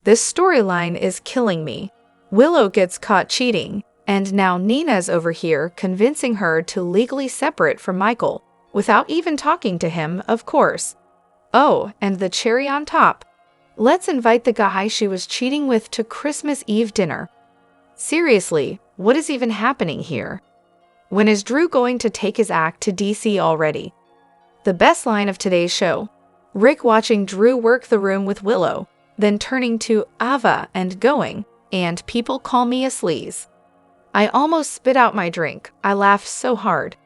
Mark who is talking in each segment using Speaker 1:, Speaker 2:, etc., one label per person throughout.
Speaker 1: This storyline is killing me. Willow gets caught cheating, and now Nina's over here convincing her to legally separate from Michael, without even talking to him, of course. Oh, and the cherry on top. Let's invite the guy she was cheating with to Christmas Eve dinner. Seriously, what is even happening here? When is Drew going to take his act to DC already? The best line of today's show. Rick watching Drew work the room with Willow, then turning to Ava and going, "And people call me a sleaze." I almost spit out my drink. I laughed so hard.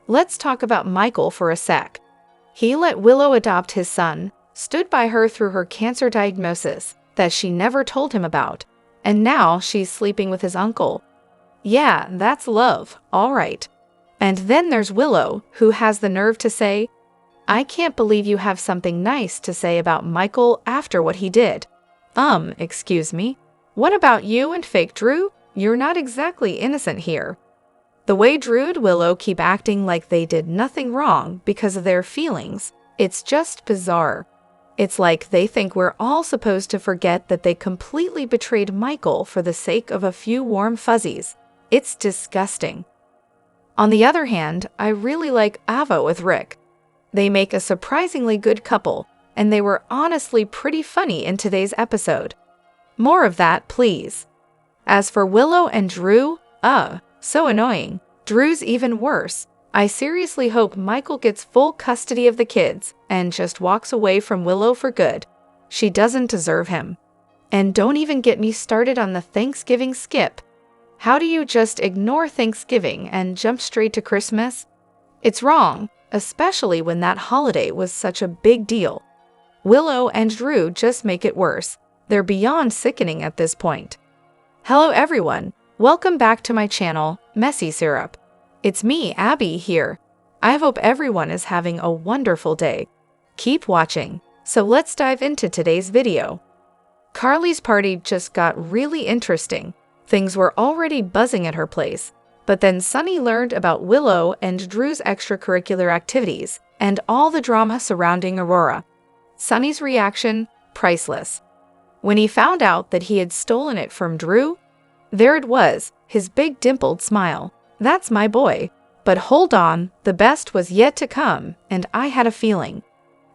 Speaker 1: Let's talk about Michael for a sec. He let Willow adopt his son, stood by her through her cancer diagnosis that she never told him about, and now she's sleeping with his uncle. Yeah, that's love, all right. And then there's Willow, who has the nerve to say, "I can't believe you have something nice to say about Michael after what he did." Excuse me? What about you and fake Drew? You're not exactly innocent here. The way Drew and Willow keep acting like they did nothing wrong because of their feelings, it's just bizarre. It's like they think we're all supposed to forget that they completely betrayed Michael for the sake of a few warm fuzzies. It's disgusting. On the other hand, I really like Ava with Rick. They make a surprisingly good couple, and they were honestly pretty funny in today's episode. More of that, please. As for Willow and Drew, so annoying. Drew's even worse. I seriously hope Michael gets full custody of the kids and just walks away from Willow for good. She doesn't deserve him. And don't even get me started on the Thanksgiving skip. How do you just ignore Thanksgiving and jump straight to Christmas? It's wrong, especially when that holiday was such a big deal. Willow and Drew just make it worse. They're beyond sickening at this point. Hello everyone, welcome back to my channel, Messy Syrup. It's me, Abby, here. I hope everyone is having a wonderful day. Keep watching. So let's dive into today's video. Carly's party just got really interesting. Things were already buzzing at her place, but then Sunny learned about Willow and Drew's extracurricular activities and all the drama surrounding Aurora. Sunny's reaction, priceless. When he found out that he had stolen it from Drew, there it was, his big dimpled smile. That's my boy. But hold on, the best was yet to come, and I had a feeling.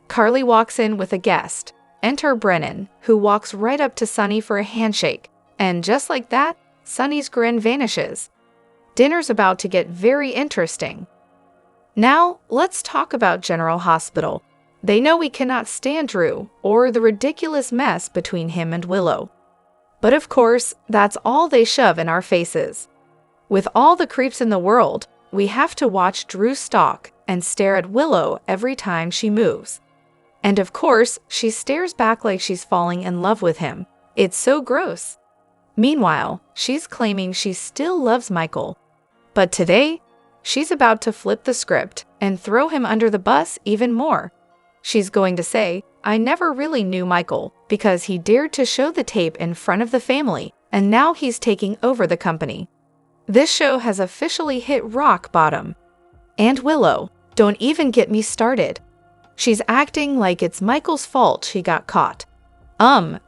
Speaker 1: Carly walks in with a guest. Enter Brennan, who walks right up to Sunny for a handshake. And just like that, Sunny's grin vanishes. Dinner's about to get very interesting. Now, let's talk about General Hospital. They know we cannot stand Drew, or the ridiculous mess between him and Willow. But of course, that's all they shove in our faces. With all the creeps in the world, we have to watch Drew stalk and stare at Willow every time she moves. And of course, she stares back like she's falling in love with him. It's so gross. Meanwhile, she's claiming she still loves Michael. But today, she's about to flip the script and throw him under the bus even more. She's going to say, "I never really knew Michael because he dared to show the tape in front of the family, and now he's taking over the company." This show has officially hit rock bottom. And Willow, don't even get me started. She's acting like it's Michael's fault she got caught.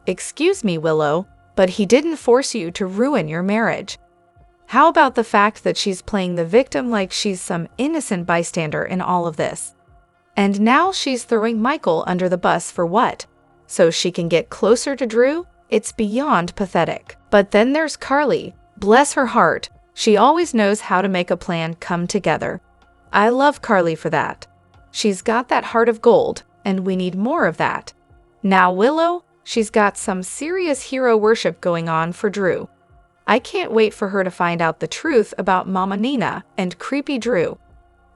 Speaker 1: Excuse me, Willow, but he didn't force you to ruin your marriage. How about the fact that she's playing the victim like she's some innocent bystander in all of this? And now she's throwing Michael under the bus for what? So she can get closer to Drew? It's beyond pathetic. But then there's Carly. Bless her heart. She always knows how to make a plan come together. I love Carly for that. She's got that heart of gold, and we need more of that. Now Willow, she's got some serious hero worship going on for Drew. I can't wait for her to find out the truth about Mama Nina and creepy Drew.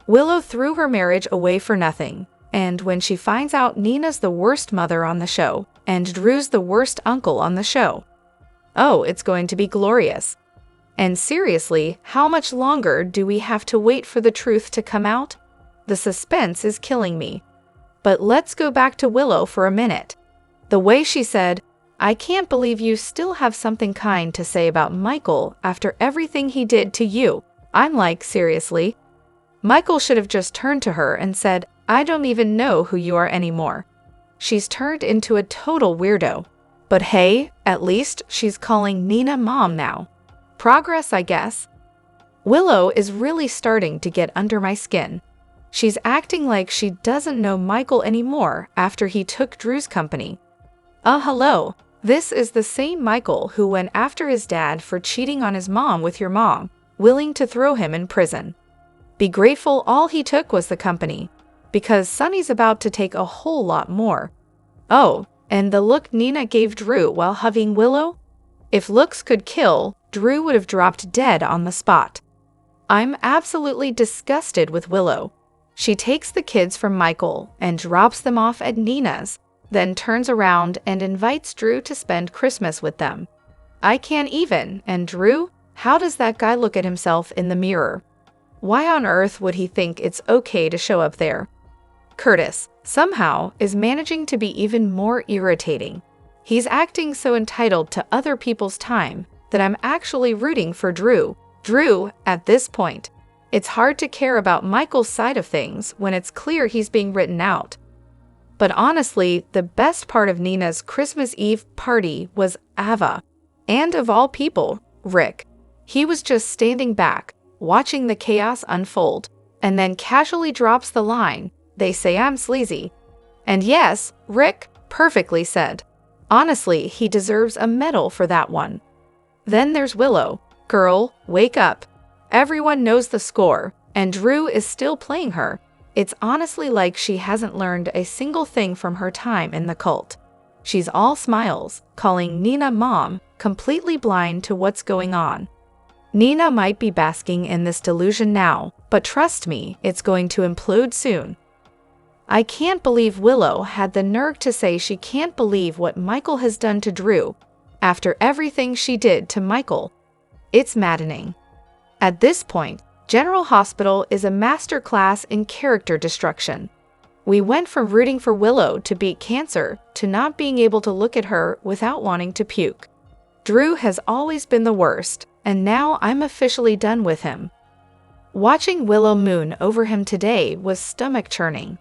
Speaker 1: Willow threw her marriage away for nothing, and when she finds out Nina's the worst mother on the show, and Drew's the worst uncle on the show, oh, it's going to be glorious. And seriously, how much longer do we have to wait for the truth to come out? The suspense is killing me. But let's go back to Willow for a minute. The way she said, "I can't believe you still have something kind to say about Michael after everything he did to you." I'm like, seriously? Michael should have just turned to her and said, "I don't even know who you are anymore." She's turned into a total weirdo. But hey, at least she's calling Nina mom now. Progress, I guess. Willow is really starting to get under my skin. She's acting like she doesn't know Michael anymore after he took Drew's company. Hello. This is the same Michael who went after his dad for cheating on his mom with your mom, willing to throw him in prison. Be grateful all he took was the company, because Sonny's about to take a whole lot more. Oh, and the look Nina gave Drew while hugging Willow? If looks could kill, Drew would have dropped dead on the spot. I'm absolutely disgusted with Willow. She takes the kids from Michael and drops them off at Nina's, then turns around and invites Drew to spend Christmas with them. I can't even, and Drew? How does that guy look at himself in the mirror? Why on earth would he think it's okay to show up there? Curtis, somehow, is managing to be even more irritating. He's acting so entitled to other people's time that I'm actually rooting for Drew. Drew, at this point. It's hard to care about Michael's side of things when it's clear he's being written out. But honestly, the best part of Nina's Christmas Eve party was Ava. And of all people, Rick. He was just standing back, watching the chaos unfold, and then casually drops the line, "They say I'm sleazy." And yes, Rick, perfectly said. Honestly, he deserves a medal for that one. Then there's Willow. Girl, wake up. Everyone knows the score, and Drew is still playing her. It's honestly like she hasn't learned a single thing from her time in the cult. She's all smiles, calling Nina mom, completely blind to what's going on. Nina might be basking in this delusion now, but trust me, it's going to implode soon. I can't believe Willow had the nerve to say she can't believe what Michael has done to Drew, after everything she did to Michael. It's maddening. At this point, General Hospital is a master class in character destruction. We went from rooting for Willow to beat cancer to not being able to look at her without wanting to puke. Drew has always been the worst, and now I'm officially done with him. Watching Willow moon over him today was stomach-churning.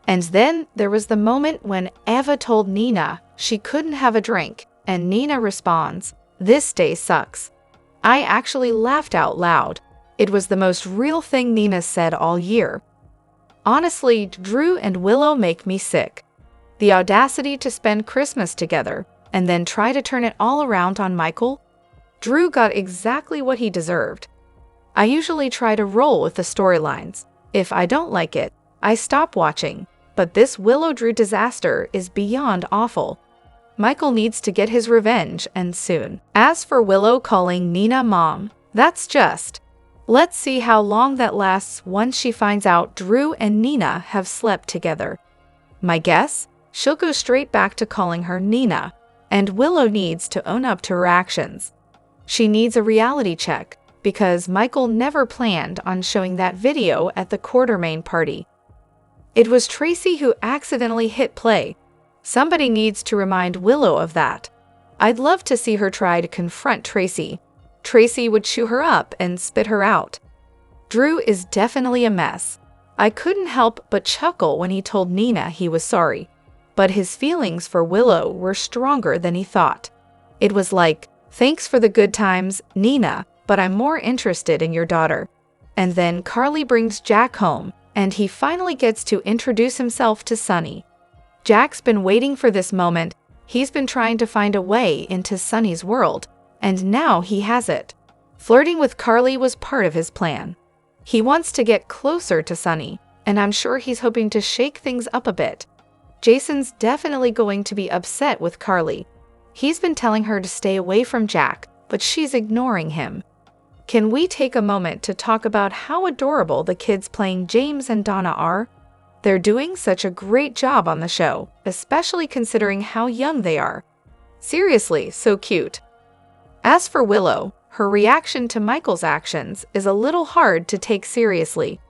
Speaker 1: And then there was the moment when Ava told Nina she couldn't have a drink, and Nina responds, "This day sucks." I actually laughed out loud. It was the most real thing Nina said all year. Honestly, Drew and Willow make me sick. The audacity to spend Christmas together, and then try to turn it all around on Michael? Drew got exactly what he deserved. I usually try to roll with the storylines. If I don't like it, I stop watching. But this Willow-Drew disaster is beyond awful. Michael needs to get his revenge, and soon. As for Willow calling Nina mom, that's just. Let's see how long that lasts once she finds out Drew and Nina have slept together. My guess? She'll go straight back to calling her Nina, and Willow needs to own up to her actions. She needs a reality check, because Michael never planned on showing that video at the Quartermain party. It was Tracy who accidentally hit play. Somebody needs to remind Willow of that. I'd love to see her try to confront Tracy. Tracy would chew her up and spit her out. Drew is definitely a mess. I couldn't help but chuckle when he told Nina he was sorry. But his feelings for Willow were stronger than he thought. It was like, "Thanks for the good times, Nina, but I'm more interested in your daughter." And then Carly brings Jack home, and he finally gets to introduce himself to Sonny. Jack's been waiting for this moment. He's been trying to find a way into Sonny's world, and now he has it. Flirting with Carly was part of his plan. He wants to get closer to Sonny, and I'm sure he's hoping to shake things up a bit. Jason's definitely going to be upset with Carly. He's been telling her to stay away from Jack, but she's ignoring him. Can we take a moment to talk about how adorable the kids playing James and Donna are? They're doing such a great job on the show, especially considering how young they are. Seriously, so cute. As for Willow, her reaction to Michael's actions is a little hard to take seriously.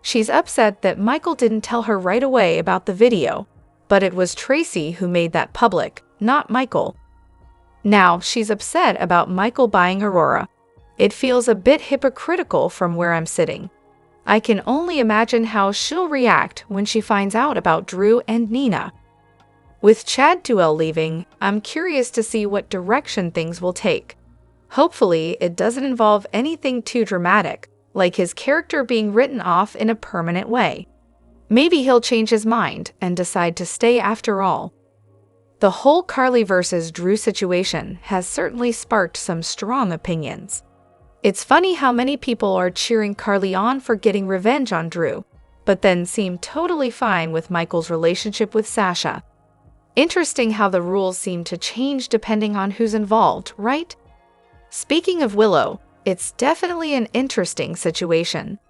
Speaker 1: She's upset that Michael didn't tell her right away about the video, but it was Tracy who made that public, not Michael. Now she's upset about Michael buying Aurora. It feels a bit hypocritical from where I'm sitting. I can only imagine how she'll react when she finds out about Drew and Nina. With Chad Duell leaving, I'm curious to see what direction things will take. Hopefully, it doesn't involve anything too dramatic, like his character being written off in a permanent way. Maybe he'll change his mind and decide to stay after all. The whole Carly versus Drew situation has certainly sparked some strong opinions. It's funny how many people are cheering Carly on for getting revenge on Drew, but then seem totally fine with Michael's relationship with Sasha. Interesting how the rules seem to change depending on who's involved, right? Speaking of Willow, it's definitely an interesting situation.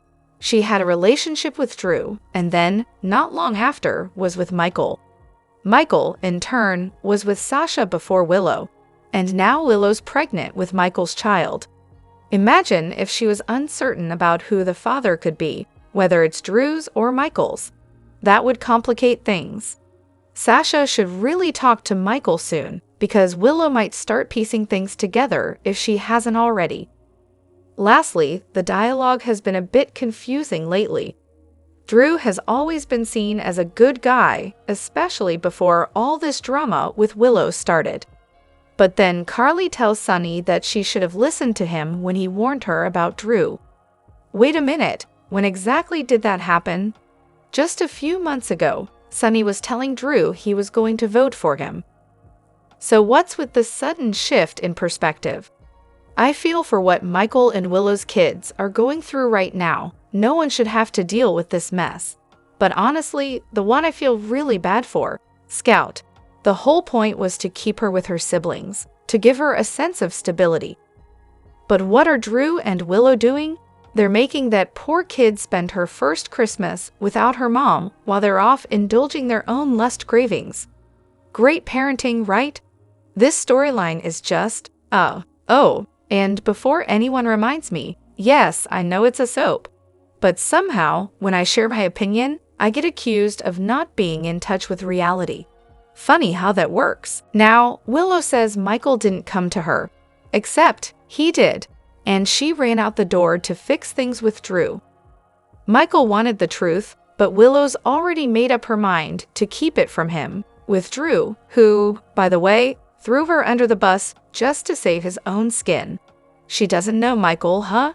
Speaker 1: She had a relationship with Drew, and then, not long after, was with Michael. Michael, in turn, was with Sasha before Willow, and now Willow's pregnant with Michael's child. Imagine if she was uncertain about who the father could be, whether it's Drew's or Michael's. That would complicate things. Sasha should really talk to Michael soon, because Willow might start piecing things together if she hasn't already. Lastly, the dialogue has been a bit confusing lately. Drew has always been seen as a good guy, especially before all this drama with Willow started. But then Carly tells Sonny that she should have listened to him when he warned her about Drew. Wait a minute, when exactly did that happen? Just a few months ago, Sonny was telling Drew he was going to vote for him. So what's with the sudden shift in perspective? I feel for what Michael and Willow's kids are going through right now. No one should have to deal with this mess. But honestly, the one I feel really bad for, Scout. The whole point was to keep her with her siblings, to give her a sense of stability. But what are Drew and Willow doing? They're making that poor kid spend her first Christmas without her mom while they're off indulging their own lust cravings. Great parenting, right? This storyline is just, and before anyone reminds me, yes, I know it's a soap. But somehow, when I share my opinion, I get accused of not being in touch with reality. Funny how that works. Now, Willow says Michael didn't come to her. Except, he did. And she ran out the door to fix things with Drew. Michael wanted the truth, but Willow's already made up her mind to keep it from him, with Drew, who, by the way, threw her under the bus just to save his own skin. She doesn't know Michael, huh?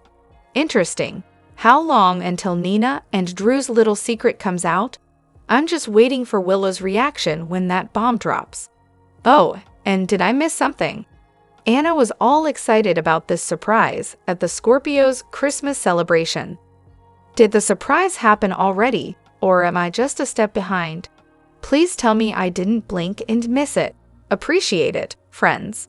Speaker 1: Interesting. How long until Nina and Drew's little secret comes out? I'm just waiting for Willow's reaction when that bomb drops. Oh, and did I miss something? Anna was all excited about this surprise at the Scorpios' Christmas celebration. Did the surprise happen already, or am I just a step behind? Please tell me I didn't blink and miss it. Appreciate it, friends.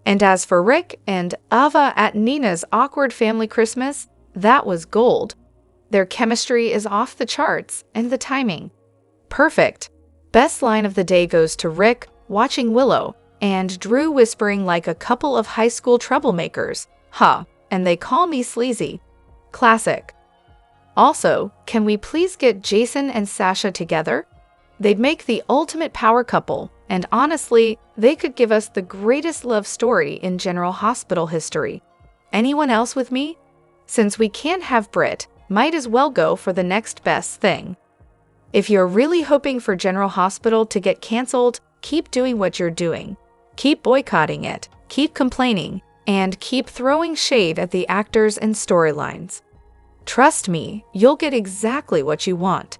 Speaker 1: And as for Rick and Ava at Nina's awkward family Christmas, that was gold. Their chemistry is off the charts, and the timing. Perfect. Best line of the day goes to Rick watching Willow, and Drew whispering like a couple of high school troublemakers. And they call me sleazy. Classic. Also, can we please get Jason and Sasha together? They'd make the ultimate power couple, and honestly, they could give us the greatest love story in General Hospital history. Anyone else with me? Since we can't have Britt, might as well go for the next best thing. If you're really hoping for General Hospital to get canceled, keep doing what you're doing. Keep boycotting it, keep complaining, and keep throwing shade at the actors and storylines. Trust me, you'll get exactly what you want.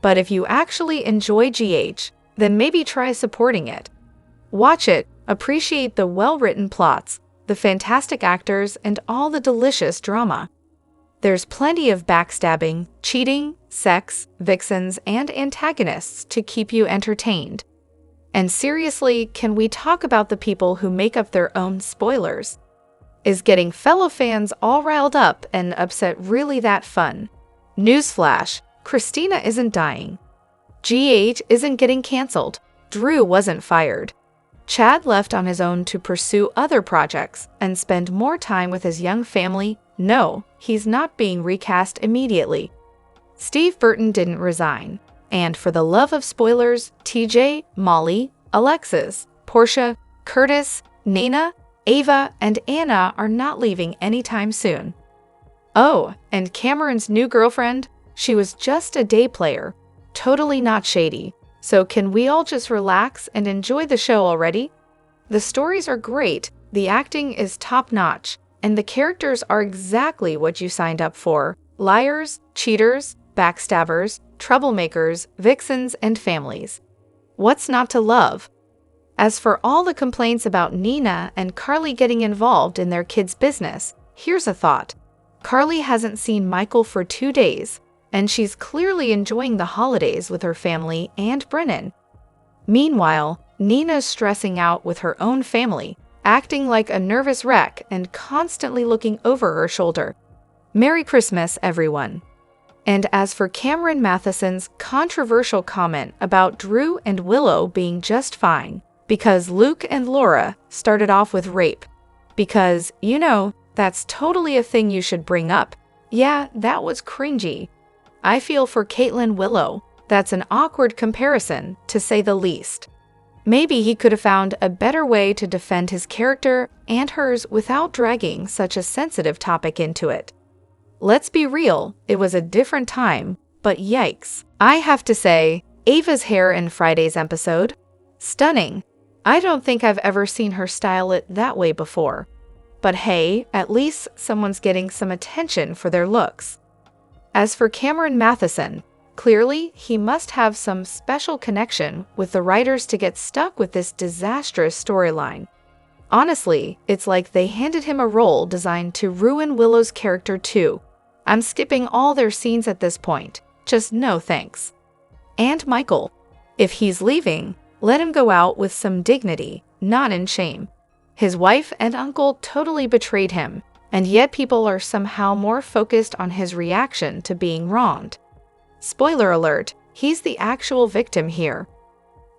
Speaker 1: But if you actually enjoy GH, then maybe try supporting it. Watch it, appreciate the well-written plots, the fantastic actors, and all the delicious drama. There's plenty of backstabbing, cheating, sex, vixens, and antagonists to keep you entertained. And seriously, can we talk about the people who make up their own spoilers? Is getting fellow fans all riled up and upset really that fun? Newsflash, Christina isn't dying. GH isn't getting canceled. Drew wasn't fired. Chad left on his own to pursue other projects and spend more time with his young family. No, he's not being recast immediately. Steve Burton didn't resign. And for the love of spoilers, TJ, Molly, Alexis, Portia, Curtis, Nina, Ava, and Anna are not leaving anytime soon. Oh, and Cameron's new girlfriend? She was just a day player. Totally not shady. So can we all just relax and enjoy the show already? The stories are great, the acting is top-notch, and the characters are exactly what you signed up for. Liars, cheaters, backstabbers, troublemakers, vixens, and families. What's not to love? As for all the complaints about Nina and Carly getting involved in their kids' business, here's a thought. Carly hasn't seen Michael for 2 days, and she's clearly enjoying the holidays with her family and Brennan. Meanwhile, Nina's stressing out with her own family, acting like a nervous wreck and constantly looking over her shoulder. Merry Christmas, everyone. And as for Cameron Matheson's controversial comment about Drew and Willow being just fine, because Luke and Laura started off with rape. Because, that's totally a thing you should bring up. Yeah, that was cringy. I feel for Caitlin Willow. That's an awkward comparison, to say the least. Maybe he could have found a better way to defend his character and hers without dragging such a sensitive topic into it. Let's be real, it was a different time, but yikes. I have to say, Ava's hair in Friday's episode? Stunning. I don't think I've ever seen her style it that way before. But hey, at least someone's getting some attention for their looks. As for Cameron Matheson, clearly he must have some special connection with the writers to get stuck with this disastrous storyline. Honestly, it's like they handed him a role designed to ruin Willow's character too. I'm skipping all their scenes at this point. Just no thanks. And Michael. If he's leaving, let him go out with some dignity, not in shame. His wife and uncle totally betrayed him, and yet people are somehow more focused on his reaction to being wronged. Spoiler alert, he's the actual victim here.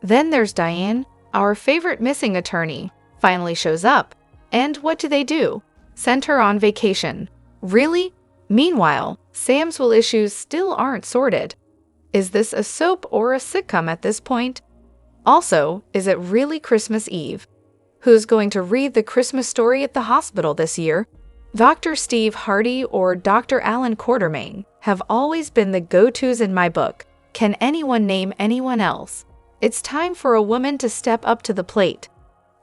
Speaker 1: Then there's Diane, our favorite missing attorney, finally shows up. And what do? Send her on vacation. Really? Meanwhile, Sam's will issues still aren't sorted. Is this a soap or a sitcom at this point? Also, is it really Christmas Eve? Who's going to read the Christmas story at the hospital this year? Dr. Steve Hardy or Dr. Alan Quartermain have always been the go-tos in my book. Can anyone name anyone else? It's time for a woman to step up to the plate.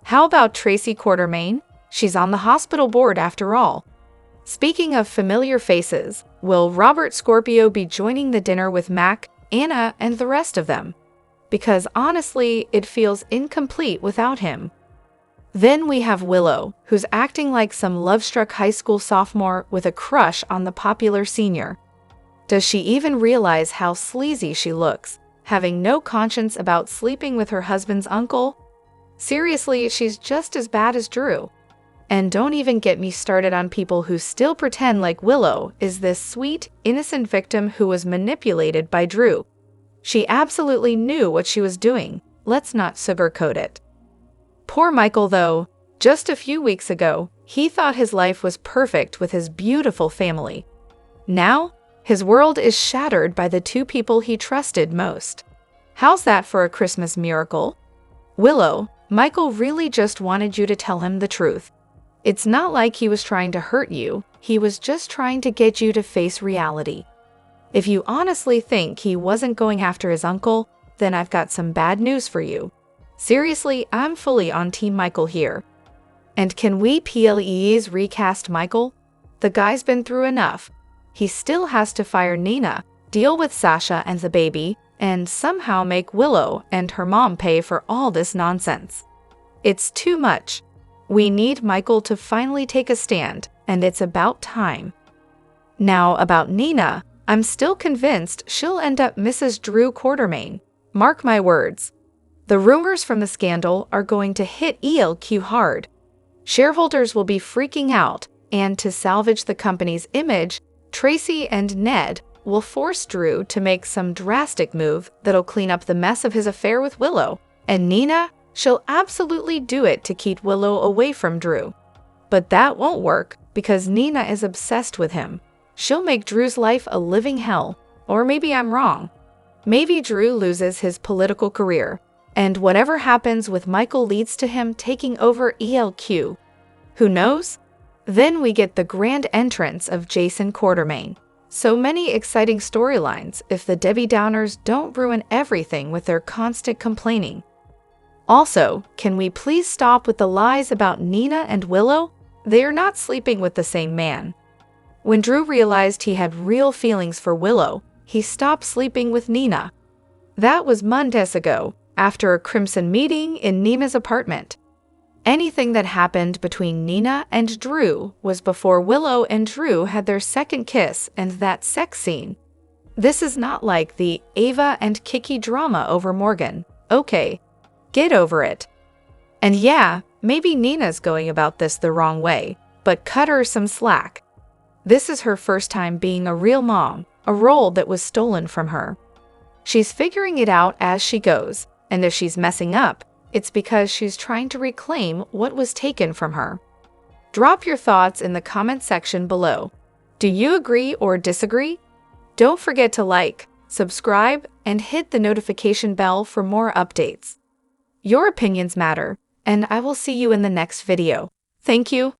Speaker 1: How about Tracy Quartermain? She's on the hospital board after all. Speaking of familiar faces, will Robert Scorpio be joining the dinner with Mac, Anna, and the rest of them? Because honestly, it feels incomplete without him. Then we have Willow, who's acting like some love-struck high school sophomore with a crush on the popular senior. Does she even realize how sleazy she looks, having no conscience about sleeping with her husband's uncle? Seriously, she's just as bad as Drew. And don't even get me started on people who still pretend like Willow is this sweet, innocent victim who was manipulated by Drew. She absolutely knew what she was doing. Let's not sugarcoat it. Poor Michael, though. Just a few weeks ago, he thought his life was perfect with his beautiful family. Now, his world is shattered by the two people he trusted most. How's that for a Christmas miracle? Willow, Michael really just wanted you to tell him the truth. It's not like he was trying to hurt you, he was just trying to get you to face reality. If you honestly think he wasn't going after his uncle, then I've got some bad news for you. Seriously, I'm fully on Team Michael here. And can we please recast Michael? The guy's been through enough. He still has to fire Nina, deal with Sasha and the baby, and somehow make Willow and her mom pay for all this nonsense. It's too much. We need Michael to finally take a stand, and it's about time. Now about Nina, I'm still convinced she'll end up Mrs. Drew Quartermain. Mark my words. The rumors from the scandal are going to hit ELQ hard. Shareholders will be freaking out, and to salvage the company's image, Tracy and Ned will force Drew to make some drastic move that'll clean up the mess of his affair with Willow. And Nina, she'll absolutely do it to keep Willow away from Drew. But that won't work because Nina is obsessed with him. She'll make Drew's life a living hell. Or maybe I'm wrong. Maybe Drew loses his political career, and whatever happens with Michael leads to him taking over ELQ. Who knows? Then we get the grand entrance of Jason Quartermain. So many exciting storylines if the Debbie Downers don't ruin everything with their constant complaining. Also, can we please stop with the lies about Nina and Willow? They are not sleeping with the same man. When Drew realized he had real feelings for Willow, he stopped sleeping with Nina. That was months ago, after a Crimson meeting in Nima's apartment. Anything that happened between Nina and Drew was before Willow and Drew had their second kiss and that sex scene. This is not like the Ava and Kiki drama over Morgan. Okay, get over it. And yeah, maybe Nina's going about this the wrong way, but cut her some slack. This is her first time being a real mom, a role that was stolen from her. She's figuring it out as she goes, and if she's messing up, it's because she's trying to reclaim what was taken from her. Drop your thoughts in the comment section below. Do you agree or disagree? Don't forget to like, subscribe, and hit the notification bell for more updates. Your opinions matter, and I will see you in the next video. Thank you.